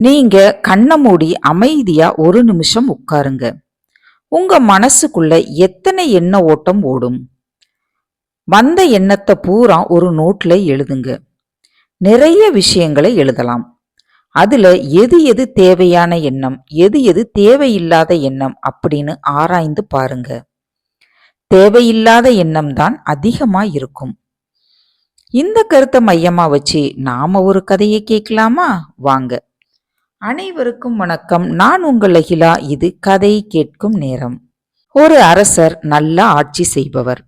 நீங்க கண்ண மூடி அமைதியா ஒரு நிமிஷம் உட்காருங்க. உங்க மனசுக்குள்ள எத்தனை எண்ண ஓட்டம் ஓடும்? வந்த எண்ணத்தை பூரா ஒரு நோட்ல எழுதுங்க. நிறைய விஷயங்களை எழுதலாம். அதுல எது எது தேவையான எண்ணம், எது எது தேவையில்லாத எண்ணம் அப்படின்னு ஆராய்ந்து பாருங்க. தேவையில்லாத எண்ணம் தான் அதிகமா இருக்கும். இந்த கருத்தை மையமா வச்சு நாம ஒரு கதையை கேட்கலாமா? வாங்க. அனைவருக்கும் வணக்கம். நான் உங்கள் அகிலா. இது கதை கேட்கும் நேரம். ஒரு அரசர் நல்லா ஆட்சி செய்பவர்.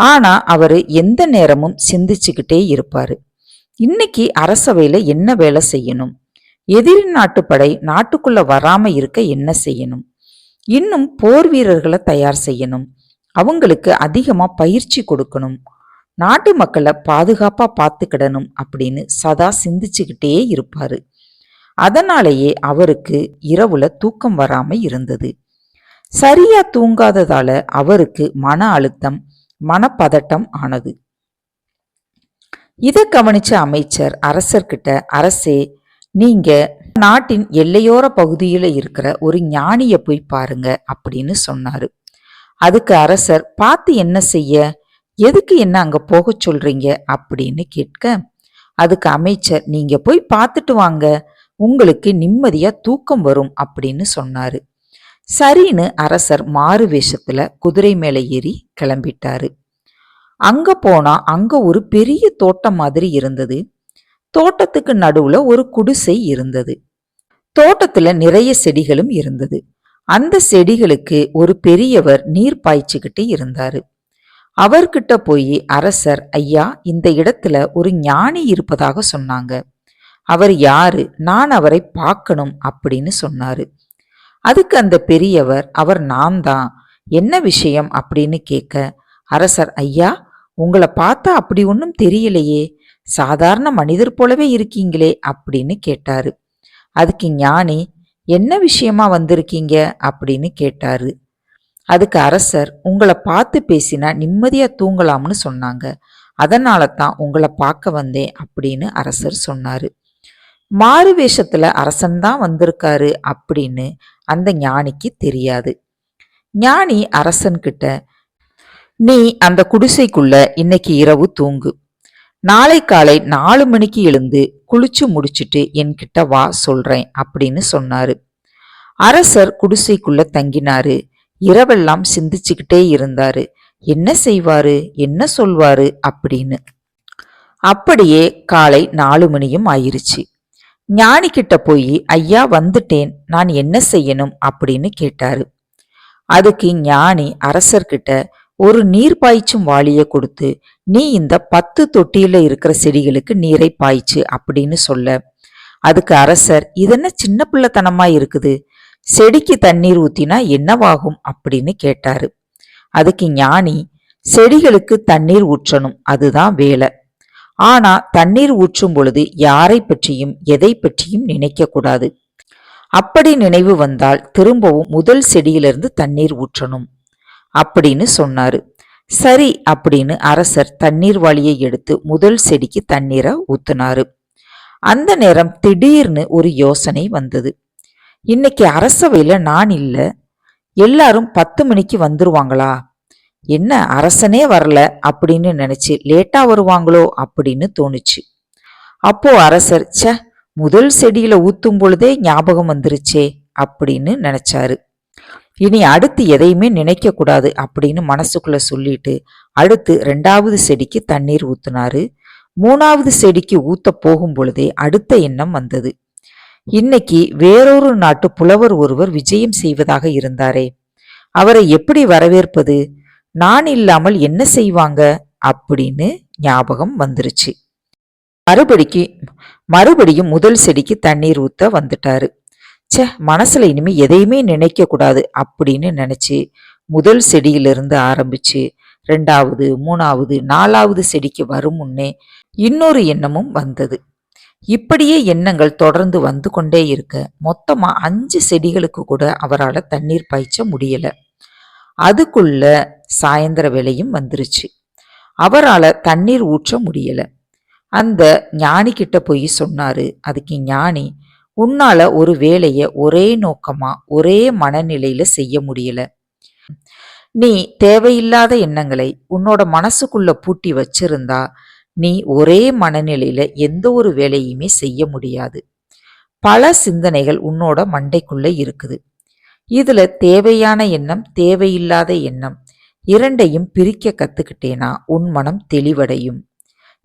ஆனா அவரு எந்த நேரமும் சிந்திச்சுக்கிட்டே இருப்பாரு. இன்னைக்கு அரசவையில என்ன வேலை செய்யணும், எதிரி நாட்டுப்படை நாட்டுக்குள்ள வராம இருக்க என்ன செய்யணும், இன்னும் போர் வீரர்களை தயார் செய்யணும், அவங்களுக்கு அதிகமா பயிற்சி கொடுக்கணும், நாட்டு மக்களை பாதுகாப்பா பார்த்துக்கிடணும் அப்படின்னு சதா சிந்திச்சுக்கிட்டே இருப்பாரு. அதனாலேயே அவருக்கு இரவுல தூக்கம் வராம இருந்தது. சரியா தூங்காததால அவருக்கு மன அழுத்தம், மனப்பதட்டம் ஆனது. இதை கவனிச்ச அமைச்சர் அரசர்கிட்ட, அரசே, நீங்க நாட்டின் எல்லையோர பகுதியில இருக்கிற ஒரு ஞானிய போய் பாருங்க அப்படின்னு சொன்னாரு. அதுக்கு அரசர், பார்த்து என்ன செய்ய, எதுக்கு என்ன அங்க போக சொல்றீங்க அப்படின்னு கேட்க, அதுக்கு அமைச்சர், நீங்க போய் பார்த்துட்டு வாங்க, உங்களுக்கு நிம்மதியா தூக்கம் வரும் அப்படின்னு சொன்னாரு. சரின்னு அரசர் மாறு வேஷத்துல குதிரை மேல ஏறி கிளம்பிட்டாரு. அங்க போனா அங்க ஒரு பெரிய தோட்டம் மாதிரி இருந்தது. தோட்டத்துக்கு நடுவுல ஒரு குடிசை இருந்தது. தோட்டத்துல நிறைய செடிகளும் இருந்தது. அந்த செடிகளுக்கு ஒரு பெரியவர் நீர் பாய்ச்சிக்கிட்டு இருந்தாரு. அவர்கிட்ட போய் அரசர், ஐயா, இந்த இடத்துல ஒரு ஞானி இருப்பதாக சொன்னாங்க. அவர் யாரு, நான் அவரை பார்க்கணும் அப்படின்னு சொன்னாரு. அதுக்கு அந்த பெரியவர், அவர் நான் தான், என்ன விஷயம் அப்படின்னு கேட்க, அரசர், ஐயா, உங்களை பார்த்தா அப்படி ஒன்றும் தெரியலையே, சாதாரண மனிதர் போலவே இருக்கீங்களே அப்படின்னு கேட்டாரு. அதுக்கு ஞானி, என்ன விஷயமா வந்திருக்கீங்க அப்படின்னு கேட்டாரு. அதுக்கு அரசர், உங்களை பார்த்து பேசினா நிம்மதியா தூங்கலாம்னு சொன்னாங்க, அதனால தான் உங்களை பார்க்க வந்தேன் அப்படின்னு அரசர் சொன்னாரு. மாறு வேஷத்துல அரசன்தான் வந்திருக்காரு அப்படின்னு அந்த ஞானிக்கு தெரியாது. ஞானி அரசன்கிட்ட, நீ அந்த குடிசைக்குள்ள இன்னைக்கு இரவு தூங்கு, நாளை காலை 4 மணிக்கு எழுந்து குளிச்சு முடிச்சுட்டு என்கிட்ட வா, சொல்றேன் அப்படின்னு சொன்னாரு. அரசர் குடிசைக்குள்ள தங்கினாரு. இரவெல்லாம் சிந்திச்சுக்கிட்டே இருந்தாரு. என்ன செய்வாரு, என்ன சொல்வாரு அப்படின்னு. அப்படியே காலை 4 மணியும் ஆயிருச்சு. ஞானி கிட்ட போய், ஐயா வந்துட்டேன், நான் என்ன செய்யணும் அப்படின்னு கேட்டாரு. அதுக்கு ஞானி அரசர்கிட்ட ஒரு நீர் பாய்ச்சும் வாளிய கொடுத்து, நீ இந்த 10 தொட்டியில இருக்கிற செடிகளுக்கு நீரை பாய்ச்சு அப்படின்னு சொல்ல, அதுக்கு அரசர், இதென்ன சின்ன பிள்ளைத்தனமா இருக்குது, செடிக்கு தண்ணீர் ஊத்தினா என்னவாகும் அப்படின்னு கேட்டாரு. அதுக்கு ஞானி, செடிகளுக்கு தண்ணீர் ஊற்றணும், அதுதான் வேலை. ஆனா தண்ணீர் ஊற்றும் பொழுது யாரை பற்றியும் எதை பற்றியும் நினைக்க கூடாது. அப்படி நினைவு வந்தால் திரும்பவும் முதல் செடியிலிருந்து தண்ணீர் ஊற்றணும் அப்படின்னு சொன்னாரு. சரி அப்படின்னு அரசர் தண்ணீர் வாளியை எடுத்து முதல் செடிக்கு தண்ணீரை ஊத்தினாரு. அந்த நேரம் திடீர்னு ஒரு யோசனை வந்தது. இன்னைக்கு அரசவையில நான் இல்ல, எல்லாரும் 10 மணிக்கு வந்துருவாங்களா, என்ன அரசனே வரல அப்படின்னு நினைச்சு லேட்டா வருவாங்களோ அப்படின்னு தோணுச்சு. அப்போ அரசர், ச, முதல் செடியில ஊத்தும் பொழுதே ஞாபகம் வந்துருச்சே அப்படின்னு நினைச்சாரு. இனி அடுத்து எதையுமே நினைக்க கூடாது அப்படின்னு மனசுக்குள்ள சொல்லிட்டு அடுத்து 2வது செடிக்கு தண்ணீர் ஊத்துனாரு. 3வது செடிக்கு ஊத்த போகும் பொழுதே அடுத்த எண்ணம் வந்தது. இன்னைக்கு வேறொரு நாட்டு புலவர் ஒருவர் விஜயம் செய்வதாக இருந்தாரே, அவரை எப்படி வரவேற்பது, நான் இல்லாமல் என்ன செய்வாங்க அப்படின்னு ஞாபகம் வந்துருச்சு. மறுபடியும் முதல் செடிக்கு தண்ணீர் ஊத்த வந்துட்டாரு. சே, மனசுல இனிமே எதையுமே நினைக்க கூடாது அப்படின்னு நினைச்சு முதல் செடியிலிருந்து ஆரம்பிச்சு 2வது, 3வது, 4வது செடிக்கு வரும் முன்னே இன்னொரு எண்ணமும் வந்தது. இப்படியே எண்ணங்கள் தொடர்ந்து வந்து கொண்டே இருக்க மொத்தமா 5 செடிகளுக்கு கூட அவரால் தண்ணீர் பாய்ச்ச முடியல. அதுக்குள்ள சாயந்தர வேளையும் வந்துருச்சு. அவரால தண்ணீர் ஊற்ற முடியல. அந்த ஞானி கிட்ட போய் சொன்னாரு. அதுக்கு ஞானி, உன்னால ஒரு வேலைய ஒரே நோக்கமா, ஒரே மனநிலையில செய்ய முடியல. நீ தேவையில்லாத எண்ணங்களை உன்னோட மனசுக்குள்ள பூட்டி வச்சிருந்தா, நீ ஒரே மனநிலையில எந்த ஒரு வேலையுமே செய்ய முடியாது. பல சிந்தனைகள் உன்னோட மண்டைக்குள்ள இருக்குது. இதுல தேவையான எண்ணம், தேவையில்லாத எண்ணம் இரண்டையும் பிரிக்க கத்துக்கிட்டேனா உன் மனம் தெளிவடையும்.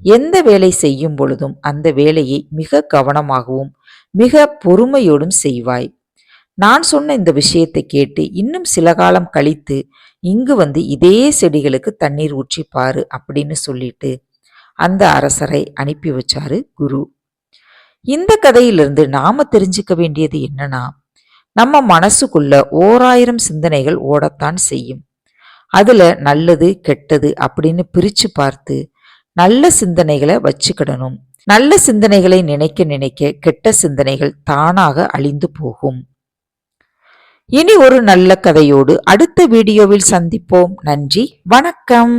எந்த வேலை செய்யும் பொழுதும் அந்த வேலையை மிக கவனமாகவும் மிக பொறுமையோடும் செய்வாய். நான் சொன்ன இந்த விஷயத்தை கேட்டு இன்னும் சில காலம் கழித்து இங்கு வந்து இதே செடிகளுக்கு தண்ணீர் ஊற்றி பாரு அப்படின்னு சொல்லிட்டு அந்த அரசரை அனுப்பி வச்சாரு குரு. இந்த கதையிலிருந்து நாம தெரிஞ்சுக்க வேண்டியது என்னன்னா, நம்ம மனசுக்குள்ள 1000 சிந்தனைகள் ஓடத்தான் செய்யும். அதுல நல்லது கெட்டது அப்படின்னு பிரிச்சு பார்த்து நல்ல சிந்தனைகளை வச்சுக்கிடணும். நல்ல சிந்தனைகளை நினைக்க நினைக்க கெட்ட சிந்தனைகள் தானாக அழிந்து போகும். இனி ஒரு நல்ல கதையோடு அடுத்த வீடியோவில் சந்திப்போம். நன்றி, வணக்கம்.